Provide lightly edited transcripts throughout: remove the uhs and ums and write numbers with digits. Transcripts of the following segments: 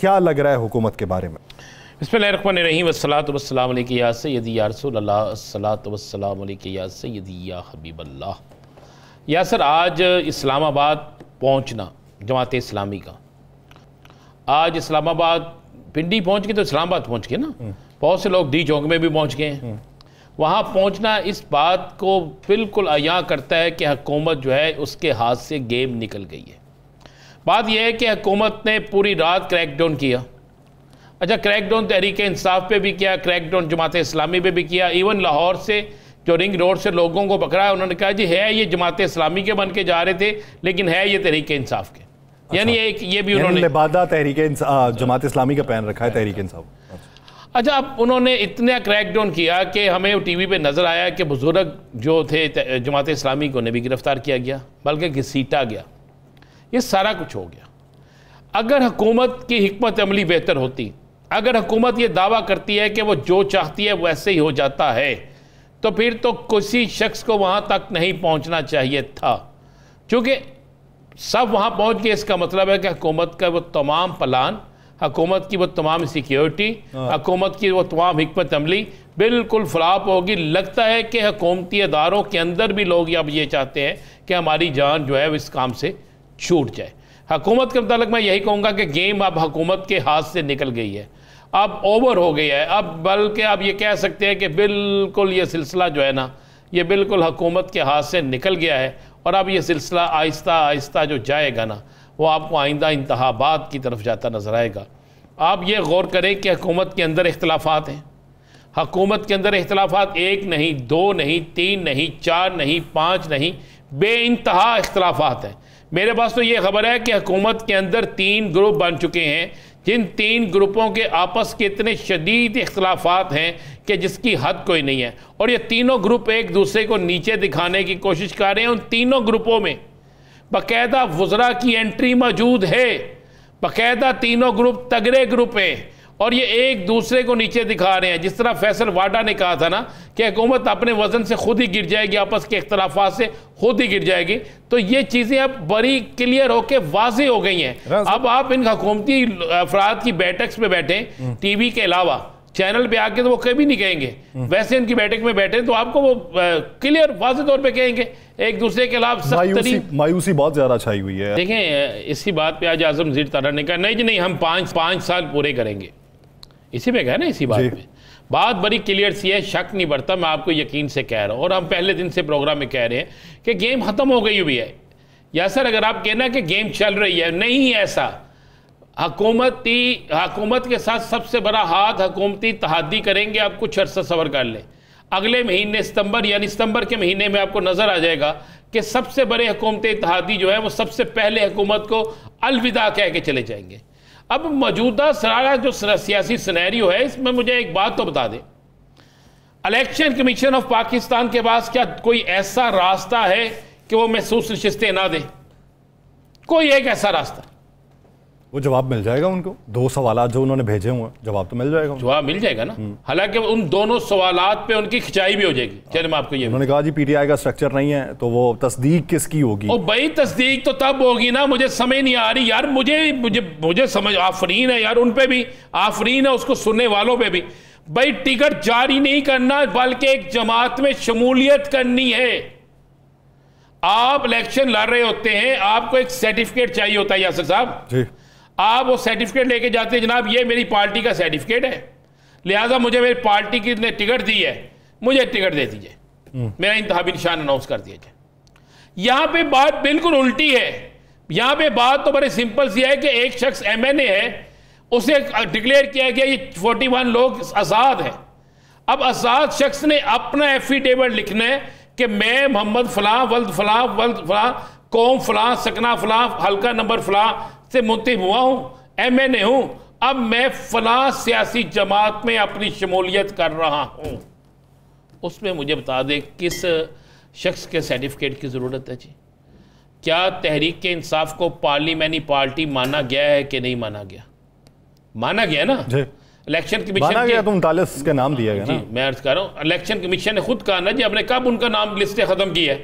क्या लग रहा है हुकूमत के बारे में? बिस्मिल्लाहिर्रहमानिर्रहीम वस्सलातु वस्सलामु अलैका या सय्यदी या रसूलल्लाह अस्सलातु वस्सलामु अलैका या सय्यदी या हबीबल्लाह। या सर, आज इस्लामाबाद पहुंचना जमात इस्लामी का, आज इस्लामाबाद पिंडी पहुंच गए तो इस्लामाबाद पहुंच गए ना, बहुत से लोग डी चौक में भी पहुंच गए हैं। वहाँ पहुंचना इस बात को बिल्कुल अया करता है कि हुकूमत जो है उसके हाथ से गेम निकल गई है। बात यह है कि हुकूमत ने पूरी रात क्रैकडाउन किया। अच्छा, क्रैकडाउन तहरीक इंसाफ पे भी किया, क्रैकडाउन जमात इस्लामी पे भी किया, इवन लाहौर से जो रिंग रोड से लोगों को पकड़ा है उन्होंने कहा जी है ये जमात इस्लामी के बन के जा रहे थे लेकिन है ये तहरीक इंसाफ के। अच्छा, यानी एक ये भी उन्होंने लिबादा तहरीक जमात इस्लामी का पहन रखा है तहरीक इंसाफ। अच्छा, अब उन्होंने इतना क्रैकडाउन किया कि हमें टीवी पे नज़र आया कि बुजुर्ग जो थे जमात इस्लामी को उन्हें भी गिरफ्तार किया गया, बल्कि घसीटा गया। ये सारा कुछ हो गया। अगर हुकूमत की हिकमत अमली बेहतर होती, अगर हुकूमत ये दावा करती है कि वो जो चाहती है वैसे ही हो जाता है, तो फिर तो किसी शख्स को वहाँ तक नहीं पहुँचना चाहिए था। चूँकि सब वहाँ पहुँच गए, इसका मतलब है कि हुकूमत का वो तमाम प्लान, हुकूमत की वो तमाम सिक्योरिटी, हुकूमत की वो तमाम हिकमत अमली बिल्कुल फ्लॉप होगी। लगता है कि हुकूमती अदारों के अंदर भी लोग अब ये चाहते हैं कि हमारी जान जो है इस काम से छूट जाए। हुकूमत के मुताबिक मैं यही कहूँगा कि गेम अब हुकूमत के हाथ से निकल गई है, अब ओवर हो गई है। अब बल्कि आप ये कह सकते हैं कि बिल्कुल ये सिलसिला जो है ना, ये बिल्कुल हुकूमत के हाथ से निकल गया है। और अब ये सिलसिला आहिस्ता आहिस्ता जो जाएगा ना, वो आपको आइंदा इंतखाबात की तरफ जाता नजर आएगा। आप ये गौर करें कि हुकूमत के अंदर इख्तलाफात हैं। हुकूमत के अंदर इख्तलाफात एक नहीं, दो नहीं, तीन नहीं, चार नहीं, पाँच नहीं, बेइंतहा इख्तलाफात हैं। मेरे पास तो ये खबर है कि हुकूमत के अंदर 3 ग्रुप बन चुके हैं, जिन 3 ग्रुपों के आपस के इतने शदीद इख्तलाफात हैं कि जिसकी हद कोई नहीं है। और ये तीनों ग्रुप एक दूसरे को नीचे दिखाने की कोशिश कर रहे हैं। उन तीनों ग्रुपों में बाकायदा वज़रा की एंट्री मौजूद है, बाकायदा तीनों ग्रुप तगड़े ग्रुप हैं और ये एक दूसरे को नीचे दिखा रहे हैं। जिस तरह फैसल वाडा ने कहा था ना कि हुकूमत अपने वजन से खुद ही गिर जाएगी, आपस के इख्तलाफात से खुद ही गिर जाएगी। तो ये चीज़ें अब बड़ी क्लियर होकर वाज़ेह हो गई हैं। अब आप इन हुकूमती अफराद की बैठक में बैठें टीवी के अलावा चैनल पे आके, तो वो कभी नहीं कहेंगे। वैसे इनकी बैठक में बैठे तो आपको वो क्लियर वाज़ेह तौर पे कहेंगे एक दूसरे के खिलाफ मायूसी बहुत ज्यादा छाई हुई है। देखें, इसी बात पे आज आज़म ज़ीर तारा ने कहा नहीं जी नहीं, हम पाँच साल पूरे करेंगे। इसी पे कहा ना, इसी बात पे बात बड़ी क्लियर सी है, शक नहीं बढ़ता। मैं आपको यकीन से कह रहा हूँ और हम पहले दिन से प्रोग्राम में कह रहे हैं कि गेम ख़त्म हो गई हुई है। या सर, अगर आप कहना कि गेम चल रही है, नहीं ऐसा। हुकूमत के साथ सबसे बड़ा हाथ हुकूमती तहादी करेंगे। आप कुछ अर्सा सबर कर लें, अगले महीने सितंबर, यानी सितंबर के महीने में आपको नज़र आ जाएगा कि सबसे बड़े हुकूमती तहादी जो है वो सबसे पहले हुकूमत को अलविदा कह के चले जाएंगे। अब मौजूदा सारा जो सियासी सिनेरियो है, इसमें मुझे एक बात तो बता दें, इलेक्शन कमीशन ऑफ पाकिस्तान के पास क्या कोई ऐसा रास्ता है कि वो महसूस नशिस्तें ना दे? कोई एक ऐसा रास्ता? वो जवाब मिल जाएगा उनको। 2 सवाल जो उन्होंने भेजे हुए, जवाब तो मिल जाएगा, जवाब मिल जाएगा ना। हालांकि उन दोनों सवालात पे उनकी खिंचाई भी हो जाएगी। चलिए मैं आपको ये, उन्होंने कहा जी पीटीआई का स्ट्रक्चर नहीं है, तो वो तस्दीक किसकी होगी? ओ भाई, तस्दीक तो तब होगी ना, मुझे समझ नहीं आ रही यार। मुझे समझ, आफरीन है यार उन पे भी, आफरीन है उसको सुनने वालों पे भी। भाई टिकट जारी नहीं करना बल्कि एक जमात में शमूलियत करनी है। आप इलेक्शन लड़ रहे होते हैं, आपको एक सर्टिफिकेट चाहिए होता है यासर साहब जी। आप वो सर्टिफिकेट लेके जाते हैं, जनाब ये मेरी पार्टी का सर्टिफिकेट है, लिहाजा मुझे मेरी पार्टी की ने टिकट दी है, मुझे टिकट दे दीजिए, मेरा इंतखाबी निशान अनाउंस कर दिया जाए। यहां पे बात बिल्कुल उल्टी है। यहां पे बात तो बड़ी सिंपल सी है कि एक शख्स एमएनए है, उसे डिक्लेयर किया गया ये 41 लोग आजाद हैं। अब आजाद शख्स ने अपना एफिडेविट लिखना है कि मैं मोहम्मद फलां वल्द फलां कौम फलां सकना फलां हल्का नंबर फलां से मुंतखब हुआ हूं, एमएनए हूं, अब मैं फलां सियासी जमात में अपनी शमूलियत कर रहा हूं। उसमें मुझे बता दें किस शख्स के सर्टिफिकेट की ज़रूरत है जी? क्या तहरीक के इंसाफ को पार्लियामेंट्री पार्टी माना गया है कि नहीं माना गया? माना गया ना। इलेक्शन कमीशन के तो 39 के नाम दिया गया ना। मैं अर्ज कर रहा हूँ, इलेक्शन कमीशन ने खुद कहा ना जी, हमने कब उनका नाम लिस्ट खत्म की है?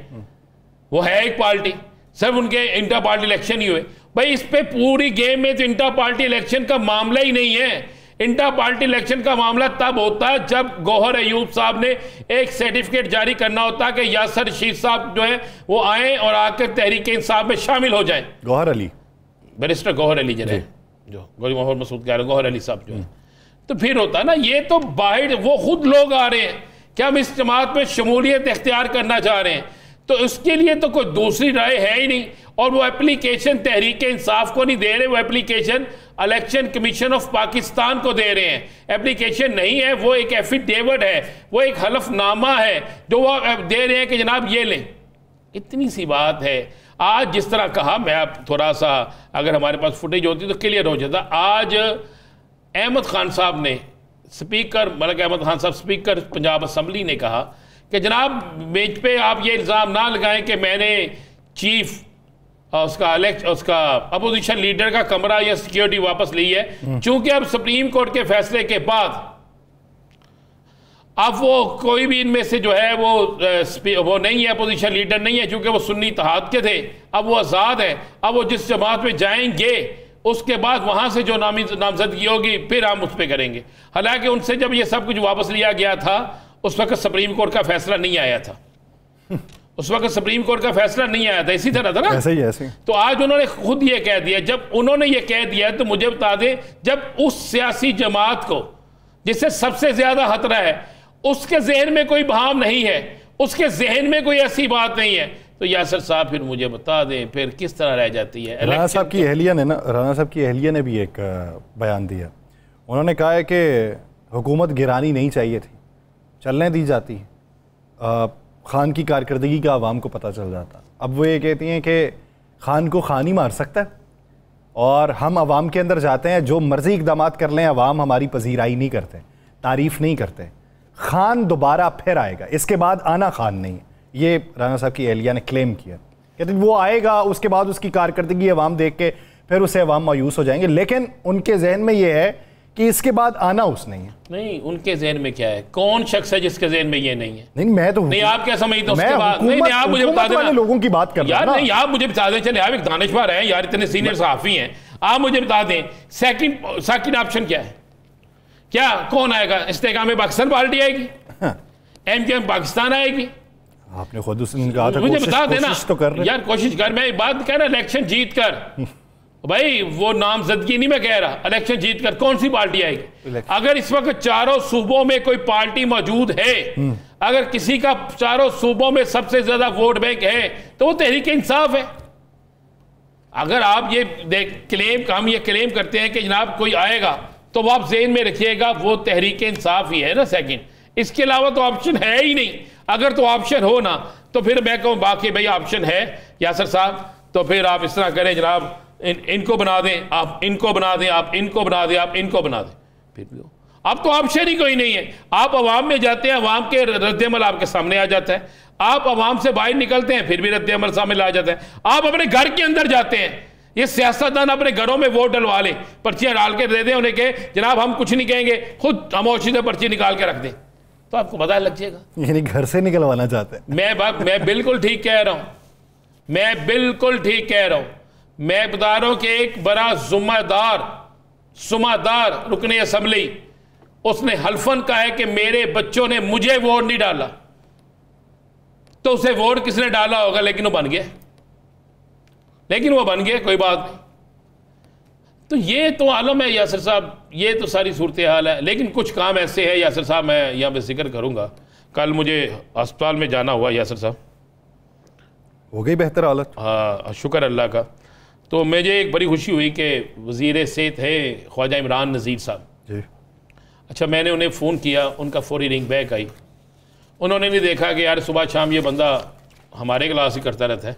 वो है एक पार्टी, सिर्फ उनके इंटर पार्टी इलेक्शन ही हुए, भाई इस पे पूरी गेम में तो इंटर पार्टी इलेक्शन का मामला ही नहीं है। इंटर पार्टी इलेक्शन का मामला तब होता है जब गौहर अयूब साहब ने एक सर्टिफिकेट जारी करना होता है कि यासर रशीद साहब जो है वो आए और आकर तहरीक इंसाफ में शामिल हो जाएं। गौहर अली, बैरिस्टर गौहर अली जो गौरी मोहम्मद मसूद कह रहे गौहर अली साहब जो है, तो फिर होता है ना, ये तो बाहर वो खुद लोग आ रहे हैं कि हम इस जमात में शमूलियत इख्तियार करना चाह रहे हैं, तो उसके लिए तो कोई दूसरी राय है ही नहीं। और वो एप्लीकेशन तहरीक इंसाफ को नहीं दे रहे, वो application election commission of Pakistan को दे रहे हैं। एप्लीकेशन नहीं है, वो एक एफिडेविट है, वो एक हलफनामा है जो वो दे रहे हैं कि जनाब ये लें। इतनी सी बात है। आज जिस तरह कहा, मैं अब थोड़ा सा अगर हमारे पास फुटेज होती तो क्लियर हो जाता। आज अहमद खान साहब ने स्पीकर मलिक अहमद खान साहब स्पीकर पंजाब असम्बली ने कहा कि जनाब बेंच पे आप ये इल्ज़ाम ना लगाएं कि मैंने चीफ उसका अपोजिशन लीडर का कमरा या सिक्योरिटी वापस ली है, चूंकि अब सुप्रीम कोर्ट के फैसले के बाद अब वो कोई भी इनमें से जो है वो नहीं है, अपोजिशन लीडर नहीं है, क्योंकि वो सुन्नी इत्तेहाद के थे, अब वो आज़ाद है। अब वो जिस जमात में जाएंगे उसके बाद वहां से जो नामजदगी होगी फिर हम उस पर करेंगे। हालांकि उनसे जब ये सब कुछ वापस लिया गया था उस वक्त सुप्रीम कोर्ट का फैसला नहीं आया था, उस वक्त सुप्रीम कोर्ट का फैसला नहीं आया था, इसी तरह था ना। ऐसे ही। तो आज उन्होंने खुद ये कह दिया। जब उन्होंने ये कह दिया तो मुझे बता दें, जब उस सियासी जमात को जिससे सबसे ज्यादा खतरा है उसके जहन में कोई भाव नहीं है, उसके जहन में कोई ऐसी बात नहीं है, तो यासर साहब फिर मुझे बता दें फिर किस तरह रह जाती है। राना साहब की अहलिया ने भी एक बयान दिया। उन्होंने कहा है कि हुकूमत गिरानी नहीं चाहिए थी, चलने दी जाती है, खान की कारकर्दगी का आवाम को पता चल जाता। अब वो ये कहती हैं कि खान को खान ही मार सकता है और हम आवाम के अंदर जाते हैं, जो मर्जी इकदाम कर लें, आवाम हमारी पजीराई नहीं करते, तारीफ नहीं करते। खान दोबारा फिर आएगा, इसके बाद आना खान नहीं। ये राना साहब की अहलिया ने क्लेम किया, कहते वो आएगा, उसके बाद उसकी कारकर्दगी अवाम देख के फिर उससे अवाम मायूस हो जाएंगे। लेकिन उनके जहन में ये है कि इसके बाद आना उस नहीं है। नहीं, उनके जहन में क्या है? कौन शख्स है जिसके जहन में ये नहीं है? नहीं, मैं तो नहीं, आप क्या समझते हो उसके बाद? नहीं, आप मुझे बता देना, लोगों की बात कर यार। नहीं, आप मुझे बता दें, चले आप एक दानिशवर हैं यार, इतने सीनियर सहाफी हैं, आप मुझे बता दें सेकंड ऑप्शन क्या है? क्या कौन आएगा? इस्तेकाम पाकिस्तान पार्टी आएगी, एमकेएम पाकिस्तान आएगी? आपने खुद उसने कहा था मुझे बता देना तो कर रहे यार, कोशिश कर। मैं बात कह रहा इलेक्शन जीत कर, भाई वो नामजदगी नहीं मैं कह रहा, इलेक्शन जीत कर कौन सी पार्टी आएगी? अगर इस वक्त चारों सूबों में कोई पार्टी मौजूद है, अगर किसी का चारों सूबों में सबसे ज्यादा वोट बैंक है तो वो तहरीक इंसाफ है। अगर आप ये हम ये क्लेम करते हैं कि जनाब कोई आएगा, तो वो आप ज़हन में रखिएगा वो तहरीक इंसाफ ही है ना सेकंड, इसके अलावा तो ऑप्शन है ही नहीं। अगर तो ऑप्शन हो ना तो फिर मैं कहूँ बाकी भाई ऑप्शन है यासर साहब, तो फिर आप इस तरह करें जनाब, इनको बना दें, आप इनको बना दें, आप इनको बना दें, आप इनको बना दें, फिर भी हो। अब तो ऑप्शन ही कोई नहीं है। आप अवाम में जाते हैं, अवाम के रद्द-ए-अमल आपके सामने आ जाता है, आप अवाम से बाहर निकलते हैं फिर भी रद्द-ए-अमल सामने आ जाता है। आप अपने घर के अंदर जाते हैं, ये सियासतदान अपने घरों में वोट डलवा लें, पर्चियां डाल के दे दें, उन्हें कहे जनाब हम कुछ नहीं कहेंगे, खुद खामोशी से पर्ची निकाल के रख दें, तो आपको पता लग जाएगा। यानी घर से निकलवाना चाहते हैं। मैं बिल्कुल ठीक कह रहा हूं, मैं बिल्कुल ठीक कह रहा हूं। मैं बता रहा हूं कि एक बड़ा जुम्मेदार रुकने असम्बली, उसने हल्फन कहा है कि मेरे बच्चों ने मुझे वोट नहीं डाला, तो उसे वोट किसने डाला होगा, लेकिन वो बन गया, कोई बात नहीं। तो ये तो आलम है यासर साहब, ये तो सारी सूरत हाल है। लेकिन कुछ काम ऐसे है यासर साहब, मैं यहाँ पे जिक्र करूँगा। कल मुझे अस्पताल में जाना हुआ यासर साहब, हो गई बेहतर हालत? हाँ, शुक्र अल्लाह का। तो मुझे एक बड़ी खुशी हुई कि वज़ीर सेहत है ख्वाजा इमरान नज़ीर साहब जी। अच्छा, मैंने उन्हें फ़ोन किया, उनका फौरी रिंग बैक आई। उन्होंने नहीं देखा कि यार सुबह शाम ये बंदा हमारे क्लास ही करता रहता है।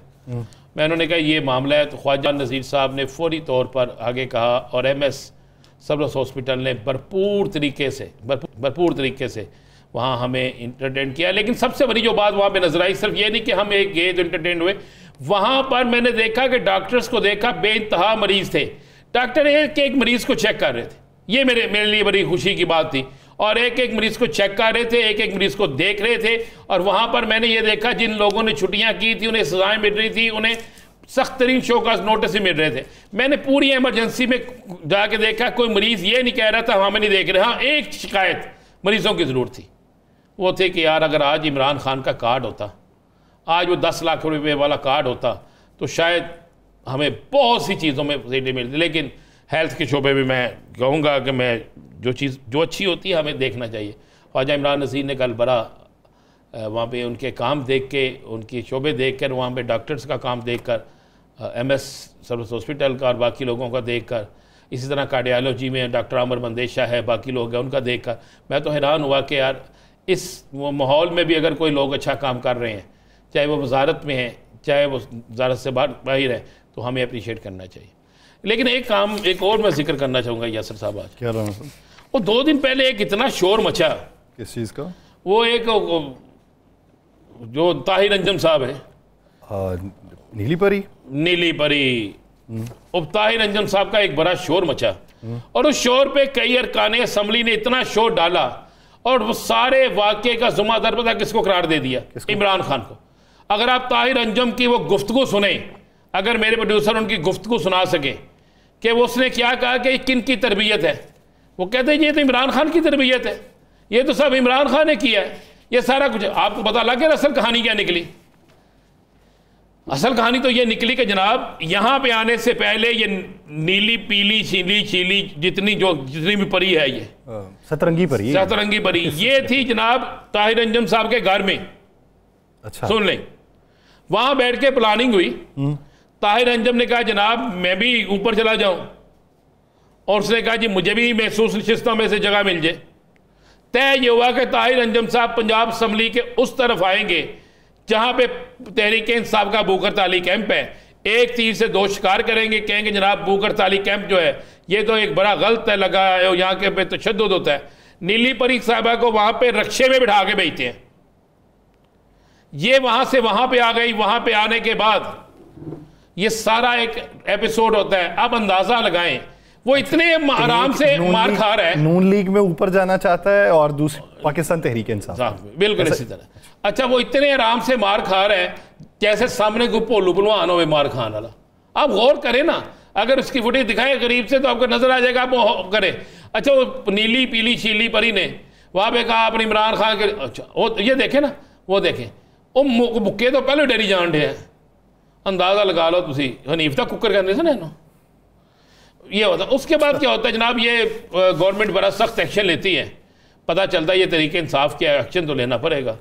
मैं उन्होंने कहा ये मामला है, तो ख्वाजा नज़ीर साहब ने फौरी तौर पर आगे कहा, और MS सबरस हॉस्पिटल ने भरपूर तरीके से वहाँ हमें इंटरटेन किया। लेकिन सबसे बड़ी जो बात वहाँ पे नजर आई, सिर्फ ये नहीं कि हम एक गए तो इंटरटेन हुए, वहाँ पर मैंने देखा कि डॉक्टर्स को देखा, बेइंतहा मरीज थे, डॉक्टर एक मरीज को चेक कर रहे थे। ये मेरे लिए बड़ी खुशी की बात थी, और एक मरीज को चेक कर रहे थे, एक मरीज को देख रहे थे। और वहाँ पर मैंने ये देखा जिन लोगों ने छुट्टियाँ की थी, उन्हें सजाएं मिल रही थी, उन्हें सख्त तरीन शो का नोटिस ही मिल रहे थे। मैंने पूरी इमरजेंसी में जाके देखा, कोई मरीज़ ये नहीं कह रहा था हमें नहीं देख रहे। हाँ, एक शिकायत मरीज़ों की ज़रूर थी, वो थे कि यार अगर आज इमरान खान का कार्ड होता, आज वो 10 लाख रुपए वाला कार्ड होता तो शायद हमें बहुत सी चीज़ों में फैसिलिटी मिलती। लेकिन हेल्थ के शोबे में मैं कहूँगा कि मैं जो अच्छी होती है हमें देखना चाहिए। ख्वाजा इमरान नज़ीर ने कल बड़ा वहाँ पे उनके काम देख के, उनकी शोबे देख कर, वहाँ पे डॉक्टर्स का काम देख कर, MS सर्विस हॉस्पिटल का और बाकी लोगों का देख कर, इसी तरह कार्डियोलॉजी में डॉक्टर आमर मंदेशा है, बाकी लोग हैं, उनका देख कर मैं तो हैरान हुआ कि यार इस माहौल में भी अगर कोई लोग अच्छा काम कर रहे हैं, चाहे वो वजारत में हैं, चाहे वो वजारत से बाहर है, तो हमें अप्रिशिएट करना चाहिए। लेकिन एक और मैं जिक्र करना चाहूँगा यासर साहब, आज क्या रहा वो 2 दिन पहले एक इतना शोर मचा, किस चीज़ का? वो एक जो ताहिर अंजम साहब है, नीली परी अब ताहिर अंजम साहब का एक बड़ा शोर मचा, और उस शोर पे कई अरकान असम्बली ने इतना शोर डाला और वो सारे वाक़े का ज़िम्मेदार पता किसको करार दे दिया? इमरान खान को। अगर आप ताहिर अंजम की वो गुफ्तगू सुने, अगर मेरे प्रोड्यूसर उनकी गुफ्तगू सुना सके कि वो उसने क्या कहा कि किन की तरबियत है, वो कहते हैं ये तो इमरान खान की तरबियत है, ये तो सब इमरान खान ने किया है, ये सारा कुछ। आपको पता लग गया असल कहानी क्या निकली? असल कहानी तो ये निकली कि जनाब यहाँ पे आने से पहले ये नीली पीली शीली जितनी भी परी है, ये सतरंगी परी ये थी जनाब ताहिर अंजम साहब के घर में। अच्छा, सुन लें, वहां बैठ के प्लानिंग हुई। ताहिर अंजम ने कहा जनाब मैं भी ऊपर चला जाऊं, और उसने कहा जी मुझे भी महसूस नशिस्तों में से जगह मिल जाए। तय ये हुआ कि ताहिर अंजम साहब पंजाब असम्बली के उस तरफ आएंगे जहां पे तहरीक इंसाफ का बूकर ताली कैंप है। एक तीर से 2 शिकार करेंगे, कहेंगे जनाब बूकर ताली कैंप जो है ये तो एक बड़ा गलत है, लगा है, यहाँ के पे तशद्दुद होता है। नीली परी साहबा को वहां पे रक्शे में बिठा के भेजते हैं, ये वहां से वहां पे आ गई। वहां पे आने के बाद ये सारा एक एपिसोड होता है। अब अंदाजा लगाएं वो इतने आराम से मार खा रहा है, नून लीग में ऊपर जाना चाहता है और दूसरी पाकिस्तान तहरीक इंसाफ, बिल्कुल इसी तरह। अच्छा, वो इतने आराम से मार खा रहा है जैसे सामने को भोलू भलवान हो मार खान वाला। आप गौर करें ना, अगर उसकी फुटेज दिखाएं करीब से तो आपको नजर आ जाएगा, आप वो करें। अच्छा, वो नीली पीली शीली परी ने वहां पे कहा अपने इमरान खान के, अच्छा वो ये देखे ना, वो देखें वो मुक्के तो पहले डेरी जान रहे हैं। अंदाजा लगा लो तुसी, हनीफ तक कुकर करने से ना ये होता। उसके बाद क्या होता है जनाब, ये गवर्नमेंट बड़ा सख्त एक्शन लेती है, पता चलता है ये तरीके इंसाफ किया, एक्शन तो लेना पड़ेगा।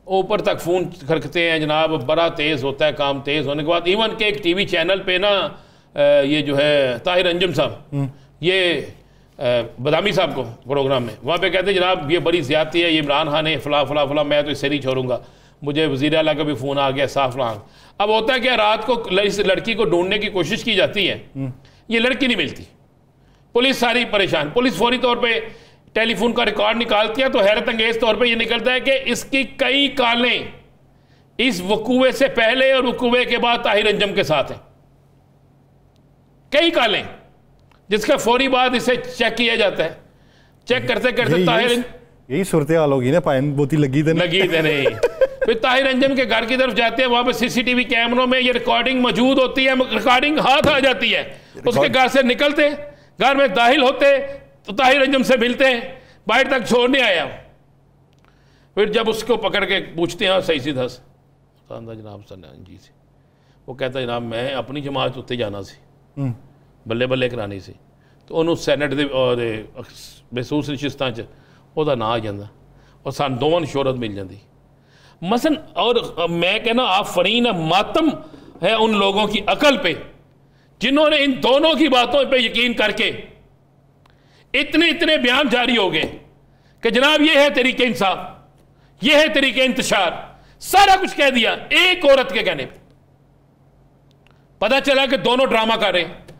ऊपर तक फ़ोन खरकते हैं जनाब, बड़ा तेज़ होता है काम। तेज़ होने के बाद इवन के एक TV चैनल पे ना ये जो है ताहिर अंजम साहब, ये बदामी साहब को प्रोग्राम में वहाँ पे कहते हैं जनाब ये बड़ी ज़्यादती है, ये इमरान खान है फ़ला फ़ला फ़ला, मैं तो इससे नहीं छोड़ूंगा, मुझे वज़ीर आला का भी फ़ोन आ गया साफ लांग। अब होता है क्या, रात को इस लड़की को ढूंढने की कोशिश की जाती है, ये लड़की नहीं मिलती, पुलिस सारी परेशान। पुलिस फौरी तौर पे टेलीफोन का रिकॉर्ड निकालती है तो हैरत अंगेज तौर पे ये निकलता है कि इसकी कई कालें इस वकूए से पहले और वकूए के बाद ताहिर अंजम के साथ हैं, कई कालें, जिसका फौरी बाद इसे चेक किया जाता है। चेक करते करते ताहिर, यही सूरत हाल होगी ना, पायन बोती लगी थे नहीं फिर ताहिर अंजम के घर की तरफ जाते हैं, वहां पे CCTV कैमरों में ये रिकॉर्डिंग मौजूद होती है, रिकॉर्डिंग हाथ आ जाती है। उसके घर से निकलते, घर में दाखिल होते तो ताहिर अंजम से मिलते हैं, बाहर तक छोड़ने आया। फिर जब उसको पकड़ के पूछते हैं सही सीधा जनाब जी से, वो कहता जनाब मैं अपनी जमात उत्ते जाना सी, बल्ले बल्ले करानी सी, तो उन्होंने सैनट दे और महसूस नशिस्तां च ਉਹਦਾ ਨਾਂ आ जाता और सान दोवां नूं शोहरत मिल जाती मसन। और मैं कहना आफरीन मातम है उन लोगों की अकल पे जिन्होंने इन दोनों की बातों पे यकीन करके इतने इतने बयान जारी हो गए कि जनाब ये है तरीके इंसाफ, ये है तरीके इंतशार, सारा कुछ कह दिया एक औरत के कहने पे। पता चला कि दोनों ड्रामा कर रहे हैं।